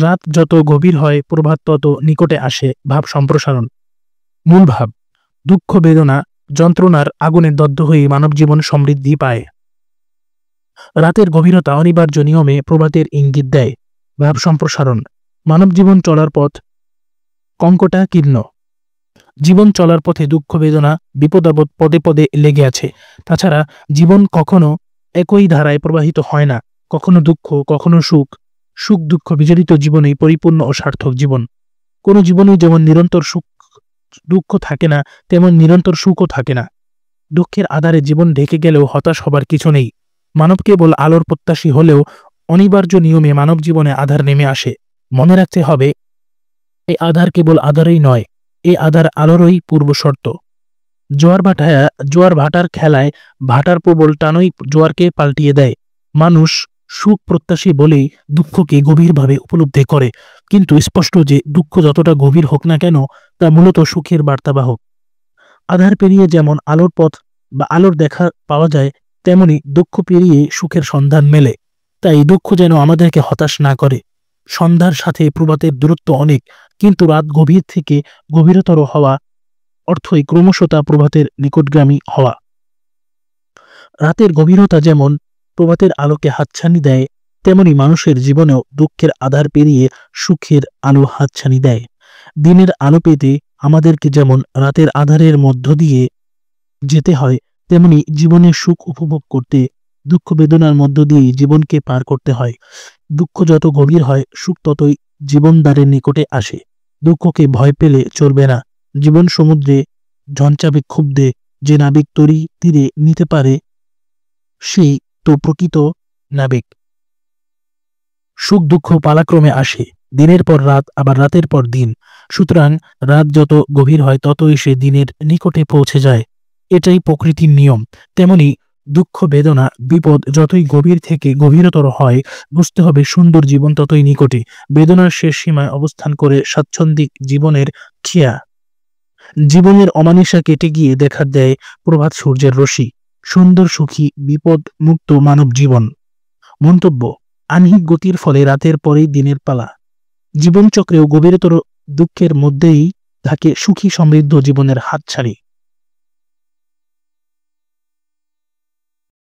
রাত যত গভীর হয় প্রভাত তত নিকটে আসে। ভাব সম্প্রসারণ। মূল ভাব: দুঃখ বেদনা যন্ত্রণার আগুনে দগ্ধ হয়ে মানব জীবন সমৃদ্ধি পায়। রাতের গভীরতা অনিবার্য নিয়মে প্রভাতের ইঙ্গিত দেয়। ভাব সম্প্রসারণ: মানব জীবন চলার পথ কঙ্কটাকীর্ণ। জীবন চলার পথে দুঃখ বেদনা বিপদ আপদ পদে পদে লেগে আছে। তাছাড়া জীবন কখনো একই ধারায় প্রবাহিত হয় না। কখনো দুঃখ, কখনো সুখ। সুখ দুঃখ বিজড়িত জীবনেই পরিপূর্ণ ও সার্থক জীবন। কোনো জীবনেই যেমন নিরন্তর দুঃখ থাকে না, তেমন নিরন্তর সুখও থাকে না। দুঃখের আধারে জীবন ঢেকে গেলেও হতাশ হবার কিছু নেই। মানব কেবল আলোর প্রত্যাশী হলেও অনিবার্য নিয়মে মানব জীবনে আধার নেমে আসে। মনে রাখতে হবে, এই আধার কেবল আধারই নয়, এই আধার আলোরই পূর্ব শর্ত। জোয়ার ভাটার খেলায় ভাটার প্রবল টানই জোয়ারকে পাল্টিয়ে দেয়। মানুষ সুখ প্রত্যাশী বলেই দুঃখকে গভীরভাবে উপলব্ধি করে, কিন্তু স্পষ্ট যে দুঃখ যতটা গভীর হোক না কেন, তা মূলত সুখের বার্তাবাহক। আধার পেরিয়ে যেমন আলোর পথ বা আলোর দেখা পাওয়া যায়, তেমনি দুঃখ পেরিয়ে সুখের সন্ধান মেলে। তাই দুঃখ যেন আমাদেরকে হতাশ না করে। সন্ধ্যার সাথে প্রভাতের দূরত্ব অনেক, কিন্তু রাত গভীর থেকে গভীরতর হওয়া অর্থই ক্রমশ তা প্রভাতের নিকটগামী হওয়া। রাতের গভীরতা যেমন প্রভাতের আলোকে হাতছানি দেয়, তেমনি মানুষের জীবনেও দুঃখের আধার পেরিয়ে সুখের আলো হাতছানি দেয়। দিনের আলো পেতে আমাদেরকে যেমন রাতের আধারের মধ্য দিয়ে যেতে হয়, তেমনি জীবনের সুখ উপভোগ করতে দুঃখ বেদনার মধ্য দিয়ে জীবনকে পার করতে হয়। দুঃখ যত গভীর হয়, সুখ ততই জীবনদ্বারের নিকটে আসে। দুঃখকে ভয় পেলে চলবে না। জীবন সমুদ্রে ঝঞ্ঝা বিক্ষুব্ধে যে নাবিক তরি তীরে নিতে পারে, সেই তো প্রকৃত নাবিক। সুখ দুঃখ পালাক্রমে আসে, দিনের পর রাত, আবার রাতের পর দিন। সুতরাং রাত যত গভীর হয় ততই সে দিনের নিকটে পৌঁছে যায়। এটাই প্রকৃতির নিয়ম। তেমনি দুঃখ বেদনা বিপদ যতই গভীর থেকে গভীরতর হয়, বুঝতে হবে সুন্দর জীবন ততই নিকটে। বেদনার শেষ সীমায় অবস্থান করে স্বাচ্ছন্দ্যিক জীবনের খেয়া। জীবনের অমানিসা কেটে গিয়ে দেখা দেয় প্রভাত সূর্যের রশ্মি। সুন্দর সুখী বিপদ মুক্ত মানব জীবন। মন্তব্য: আহ্নিক গতির ফলে রাতের পরেই দিনের পালা। জীবনচক্রেও গভীরতর দুঃখের মধ্যেই থাকে সুখী সমৃদ্ধ জীবনের হাতছানি।